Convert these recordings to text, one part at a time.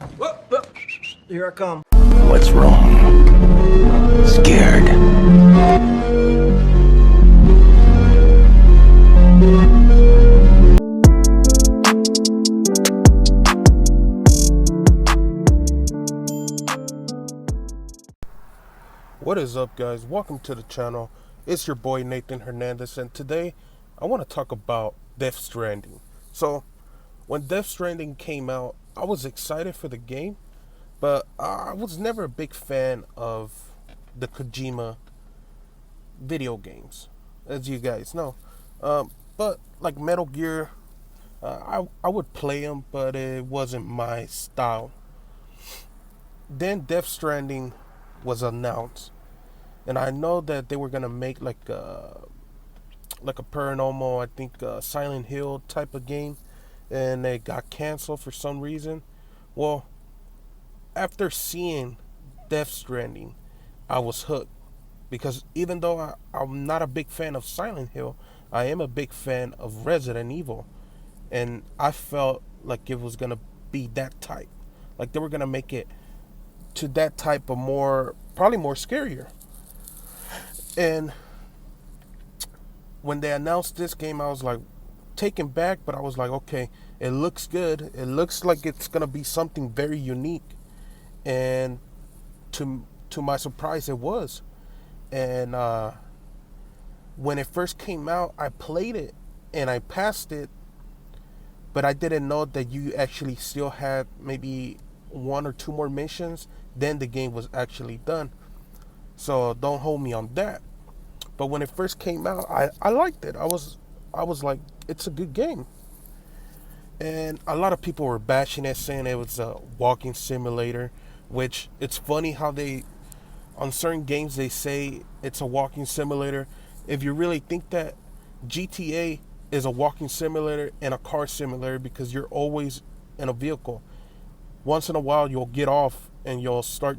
Whoop, whoop. Here I come. What's wrong? Scared. What is up, guys? Welcome to the channel. It's your boy Nathan Hernandez, and today I want to talk about Death Stranding. So when Death Stranding came out, I was excited for the game, but I was never a big fan of the Kojima video games, as you guys know. But like Metal Gear, I would play them, but it wasn't my style. Then Death Stranding was announced, and I know that they were gonna make like a paranormal, I think Silent Hill type of game, and it got canceled for some reason. Well, after seeing Death Stranding, I was hooked because even though I'm not a big fan of Silent Hill, I am a big fan of Resident Evil, and I felt like it was gonna be that type, like they were gonna make it to that type of probably more scarier. And when they announced this game, I was like taken back, but I was like, okay, it looks good. It looks like it's gonna be something very unique, and to my surprise, it was. And when it first came out, I played it and I passed it, but I didn't know that you actually still had maybe one or two more missions. Then the game was actually done. So don't hold me on that. But when it first came out, I liked it. I was like, it's a good game. And a lot of people were bashing it, saying it was a walking simulator, which it's funny how they on certain games they say it's a walking simulator. If you really think that, GTA is a walking simulator and a car simulator because you're always in a vehicle. Once in a while you'll get off and you'll start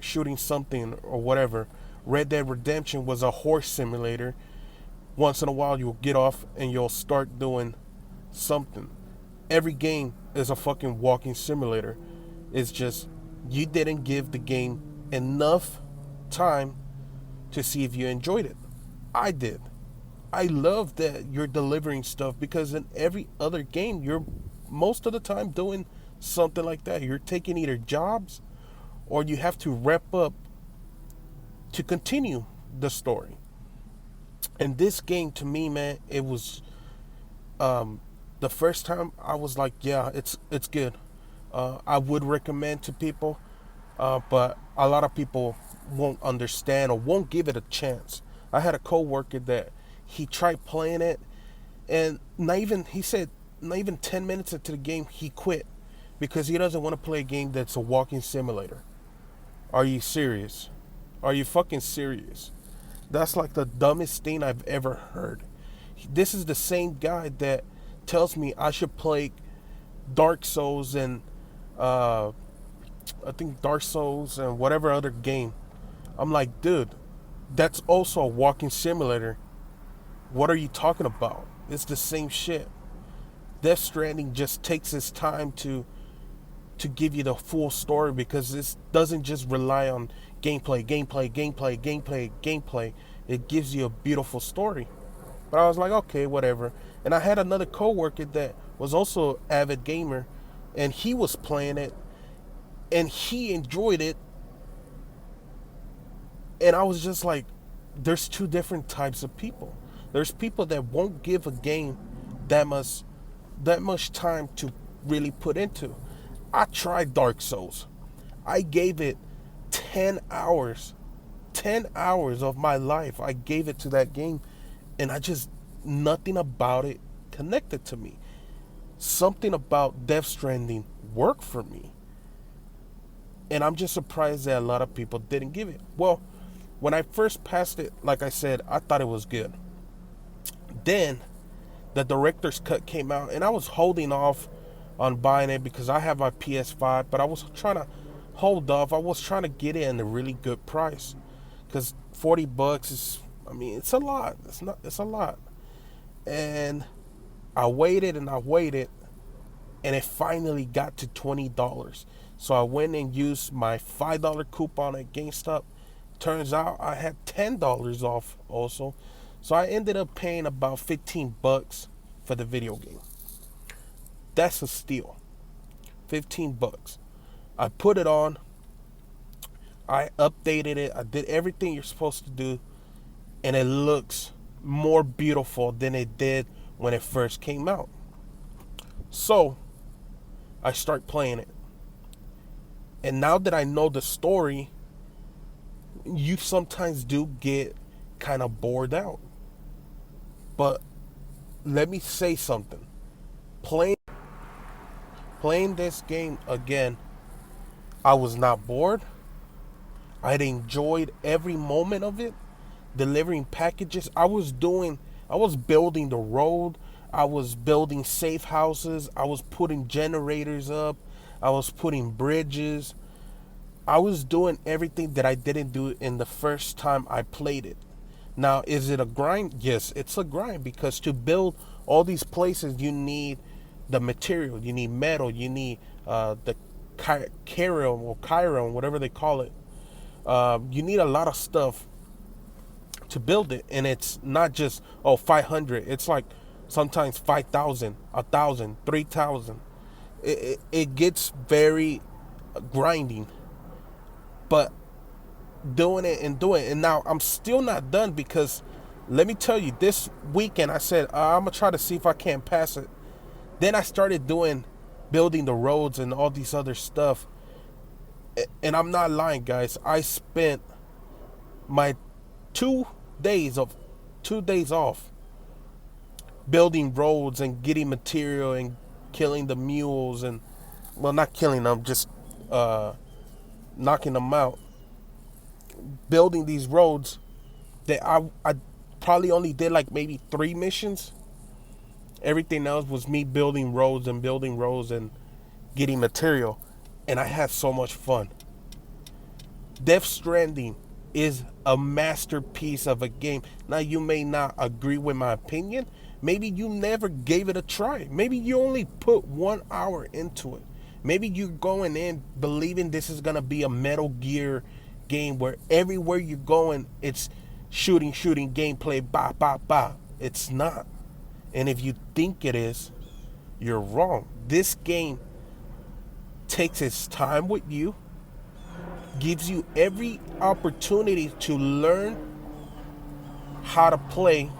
shooting something or whatever. Red Dead Redemption was a horse simulator. Once in a while you'll get off and you'll start doing something. Every game is a fucking walking simulator. It's just you didn't give the game enough time to see if you enjoyed it. I did. I love that you're delivering stuff because in every other game you're most of the time doing something like that. You're taking either jobs or you have to wrap up to continue the story. And this game, to me, man, it was the first time I was like, yeah, it's good. I would recommend to people, but a lot of people won't understand or won't give it a chance. I had a coworker that he tried playing it, and he said not even 10 minutes into the game he quit because he doesn't want to play a game that's a walking simulator. Are you serious? Are you fucking serious? That's like the dumbest thing I've ever heard. This is the same guy that tells me I should play Dark Souls and I think Dark Souls and whatever other game. I'm like, dude, that's also a walking simulator. What are you talking about? It's the same shit. Death Stranding just takes its time to give you the full story because this doesn't just rely on gameplay. It gives you a beautiful story. But I was like, okay, whatever. And I had another coworker that was also an avid gamer, and he was playing it, and he enjoyed it. And I was just like, there's two different types of people. There's people that won't give a game that much time to really put into. I tried Dark Souls. I gave it 10 hours. 10 hours of my life I gave it to that game, and nothing about it connected to me. Something about Death Stranding worked for me. And I'm just surprised that a lot of people didn't give it. Well, when I first passed it, like I said, I thought it was good. Then the director's cut came out, and I was holding off on buying it because I have my PS5, but I was trying to hold off. I was trying to get it at a really good price because $40 is, I mean, it's a lot. It's a lot. And I waited and I waited, and it finally got to $20. So I went and used my $5 coupon at GameStop. Turns out I had $10 off also. So I ended up paying about $15 for the video game. That's a steal. $15. I put it on. I updated it. I did everything you're supposed to do, and it looks more beautiful than it did when it first came out. So I start playing it. And now that I know the story, you sometimes do get kind of bored out. But let me say something. Playing this game again, I was not bored. I'd enjoyed every moment of it. Delivering packages. I was building the road. I was building safe houses. I was putting generators up. I was putting bridges. I was doing everything that I didn't do in the first time I played it. Now, is it a grind? Yes, it's a grind, because to build all these places, you need the material. You need metal. You need the chiron, whatever they call it. You need a lot of stuff to build it, and it's not just 500. It's like sometimes 5,000, 1,000, 3,000. It gets very grinding, but doing it, and now I'm still not done, because let me tell you, this weekend I said I'm gonna try to see if I can't pass it. Then I started building the roads and all these other stuff, and I'm not lying, guys. I spent my 2 days off building roads and getting material and killing the mules, and well, not killing them, just knocking them out, building these roads that I probably only did like maybe 3 missions. Everything else was me building roads and getting material, and I had so much fun. Death Stranding is a masterpiece of a game. Now, you may not agree with my opinion. Maybe you never gave it a try. Maybe you only put 1 hour into it. Maybe you're going in believing this is going to be a Metal Gear game where everywhere you're going, it's shooting, gameplay, bah, bah, bah. It's not. And if you think it is, you're wrong. This game takes its time with you, gives you every opportunity to learn how to play.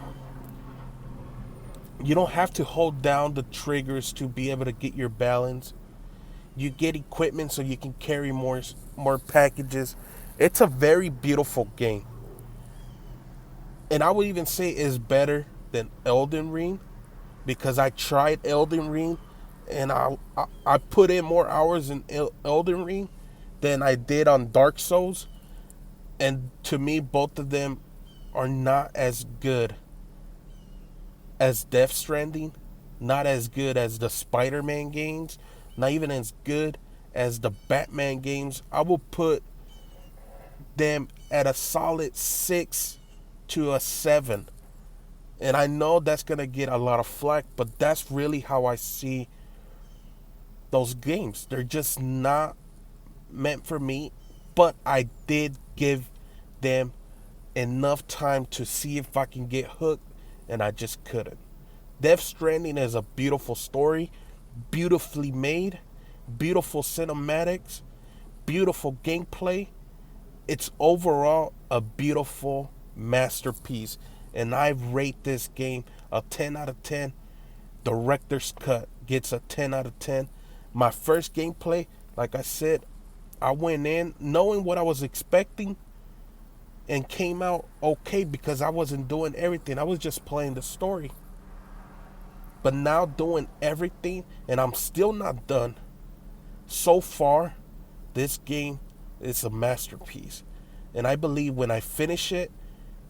You don't have to hold down the triggers to be able to get your balance. You get equipment so you can carry more packages. It's a very beautiful game. And I would even say it's better than Elden Ring, because I tried Elden Ring and I put in more hours in Elden Ring than I did on Dark Souls. And to me, both of them are not as good as Death Stranding, not as good as the Spider-Man games, not even as good as the Batman games. I will put them at a solid 6 to a 7. And I know that's going to get a lot of flack, but that's really how I see those games. They're just not meant for me, but I did give them enough time to see if I can get hooked, and I just couldn't. Death Stranding is a beautiful story, beautifully made, beautiful cinematics, beautiful gameplay. It's overall a beautiful masterpiece, and I rate this game a 10 out of 10. Director's Cut gets a 10 out of 10. My first gameplay, like I said, I went in knowing what I was expecting and came out okay, because I wasn't doing everything. I was just playing the story. But now doing everything, and I'm still not done. So far, this game is a masterpiece. And I believe when I finish it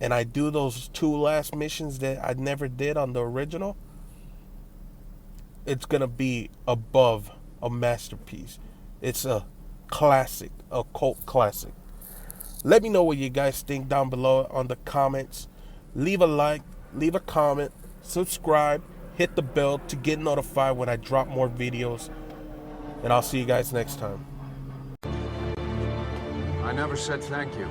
and I do those 2 last missions that I never did on the original, it's going to be above a masterpiece. It's a classic, a cult classic. Let me know what you guys think down below on the comments. Leave a like, leave a comment, subscribe, hit the bell to get notified when I drop more videos. And I'll see you guys next time. I never said thank you.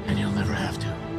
And you'll never have to.